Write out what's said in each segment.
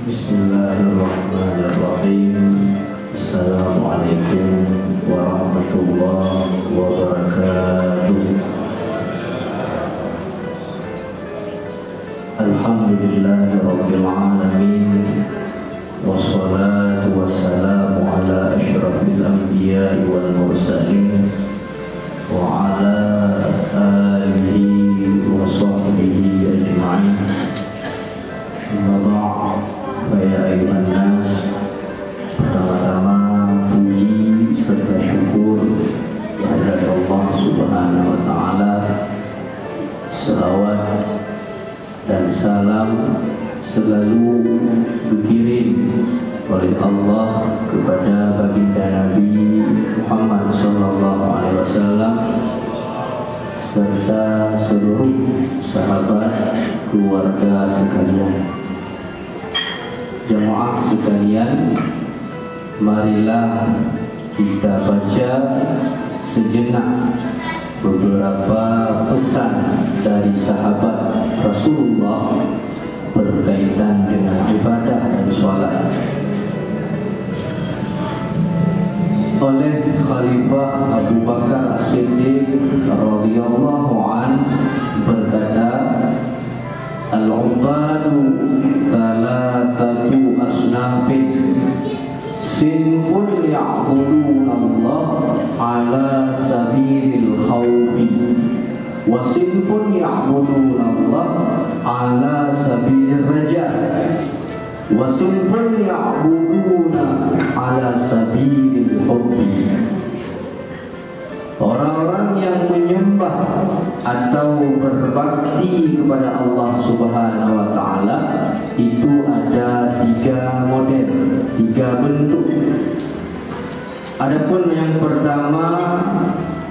Bismillahirrahmanirrahim. Assalamualaikum warahmatullahi wabarakatuh. Alhamdulillahirabbil alamin. Wassalatu wassalamu ala asyrafil anbiya'i wal mursalin wa ala alihi wa sahbihi ajma'in. Amma ba'd. Ya ayuhan nas, pertama-tama puji serta syukur kehadirat Allah Subhanahu wa taala. Selawat dan salam selalu dikirim oleh Allah kepada baginda Nabi Muhammad sallallahu alaihi wasallam serta seluruh sahabat keluarga sekalian. Jemaah sekalian, marilah kita baca sejenak beberapa pesan dari sahabat Rasulullah berkaitan dengan ibadah dan sholat. Oleh Khalifah Abu Bakar As-Siddiq radhiyallahu anhu berkata, al-ubadu salatatu asnafin, sinfun ya'buduna Allah ala sabilil khawfi, wa sinfun ya'buduna Allah ala sabilir raja, wa sinfun ya'buduna ala sabilil hubbi. Orang-orang yang menyembah atau berbakti kepada Allah Subhanahu wa taala itu ada 3 model, 3 bentuk. Adapun yang pertama,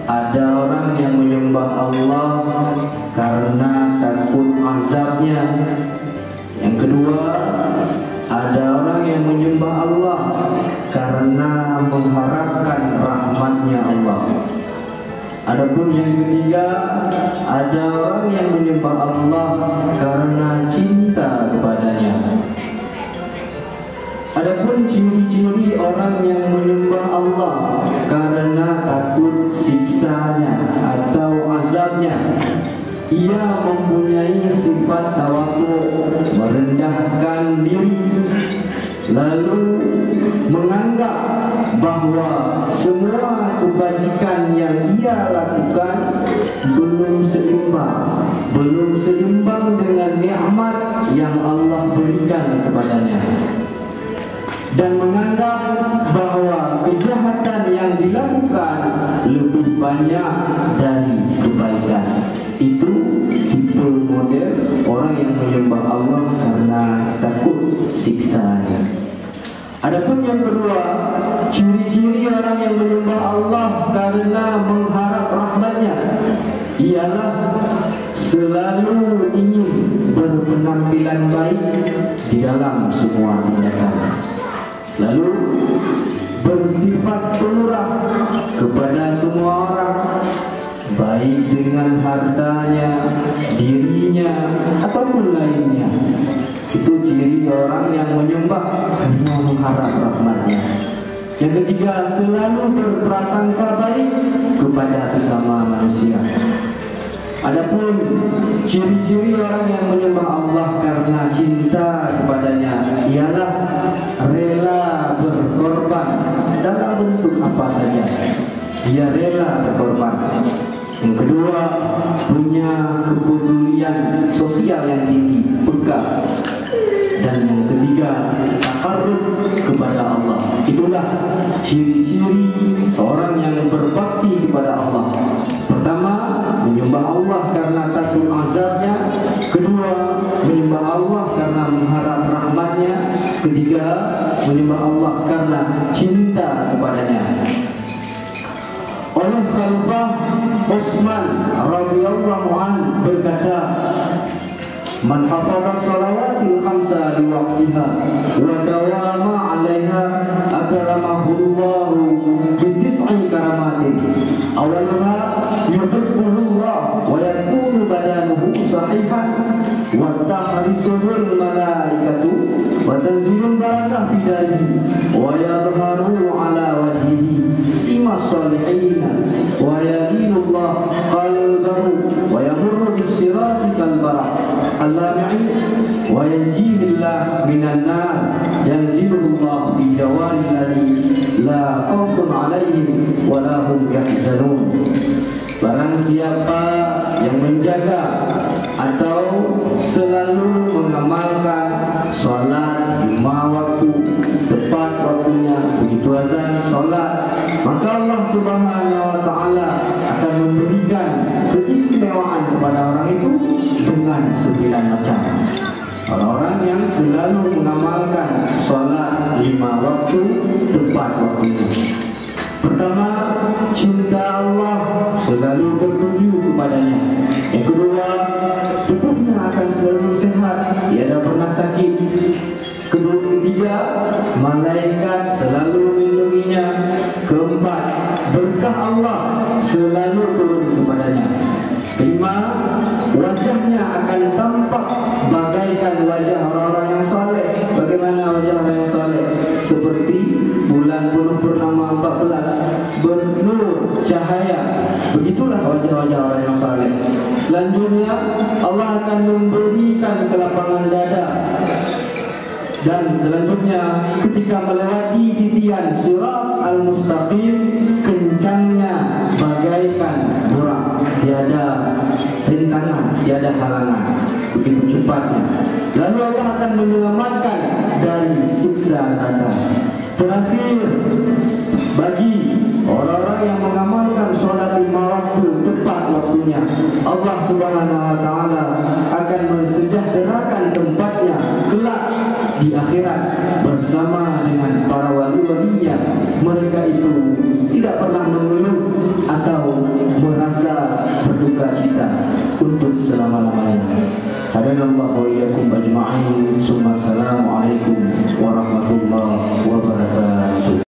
ada orang yang menyembah Allah karena takut azabnya. Yang kedua, ada orang yang menyembah Allah karena mengharapkan rahmatnya Allah. Adapun yang ketiga, ada orang yang menyembah Allah karena cinta kepadanya. Adapun ciri-ciri orang yang menyembah Allah karena takut siksanya atau azabnya, ia mempunyai sifat tawadhu, merendahkan diri, lalu menganggap bahwa semua kebajikan yang ia lakukan belum seimbang dengan nikmat yang Allah berikan kepadanya, dan menganggap bahwa kejahatan yang dilakukan lebih banyak dari kebaikan. Itu tipe model orang yang menyembah Allah karena takut siksanya. Adapun yang kedua, ciri-ciri orang yang menyembah Allah karena mengharap rahmatnya ialah selalu ingin berpenampilan baik di dalam semua tindakan, lalu bersifat pemurah kepada semua orang, baik dengan hartanya, dirinya, ataupun lainnya. Itu ciri orang yang menyembah karena mengharap rahmatnya. Yang ketiga, selalu berprasangka baik kepada sesama manusia. Adapun ciri-ciri orang yang menyembah Allah karena cinta kepadanya ialah rela berkorban dalam bentuk apa saja. Dia rela berkorban. Yang kedua, punya kepedulian sosial yang tinggi, peka. Dan yang ketiga, takarrub kepada Allah. Itulah ciri-ciri orang yang berbakti kepada Allah. Pertama, menyembah Allah karena takut azabnya. Kedua, menyembah Allah karena mengharap rahmatnya. Ketiga, menyembah Allah karena cinta kepadanya. Oleh Khalifah Utsman radhiyallahu anhu berkata, man hafadha shalawatil khamsa li waqtiha wa dawama 'alaiha akramahu Allahu bi tis'i karamatin. Awwaluha yuhibbuhu Allah wa yakunu badanuhu sahihan wa tahrisuhu al malaikatu wa tanzilul barakah fi darihi wa yadhharu ala wajhihi simas salihin wa yadinullah qalbahu wa yamurru bis-sirati kal-barak al-lami'i wa yanjilillah minan nar yanzilullah bi jawanil ladzi la khawfun 'alaihim wa la hum yahzanun. Barang siapa yang menjaga atau selalu mengamalkan solat 5 waktu tepat waktunya, begitu azan solat, maka Allah Subhanahu wa taala akan memberikan keistimewaan kepada orang itu dengan 9 macam. Orang-orang yang selalu mengamalkan solat 5 waktu tepat waktunya. Pertama, cinta Allah selalu tertuju kepadanya. Yang kedua, tubuhnya akan selalu sehat, tiada pernah sakit. Ketiga, malaikat selalu melindunginya. Keempat, berkah Allah selalu turun kepadanya. Kelima, wajahnya akan tampak bagaikan wajah orang-orang yang saleh. Bagaimana wajah orang yang saleh? Seperti bulan penuh purnama 14, bernur cahaya. Begitulah wajah-wajah orang yang saleh. Selanjutnya, Allah akan memberikan kelapangan dada. Dan selanjutnya, ketika melewati titian sirat al-mustaqim, kencangnya bagaikan buraq, tiada rintangan, tiada halangan, begitu cepatnya. Lalu Allah akan menyelamatkan dari siksa neraka. Terakhir, bagi orang-orang yang mengamalkan solat 5 waktu tepat waktunya, Allah Subhanahu wa taala akan mensejahterakan tempatnya kelak di akhirat bersama dengan para wali-walinya. Mereka itu tidak pernah mengeluh atau merasa berduka cita untuk selama-lamanya. Hadanallahu wa iyyakum ajma'in. Summa salam.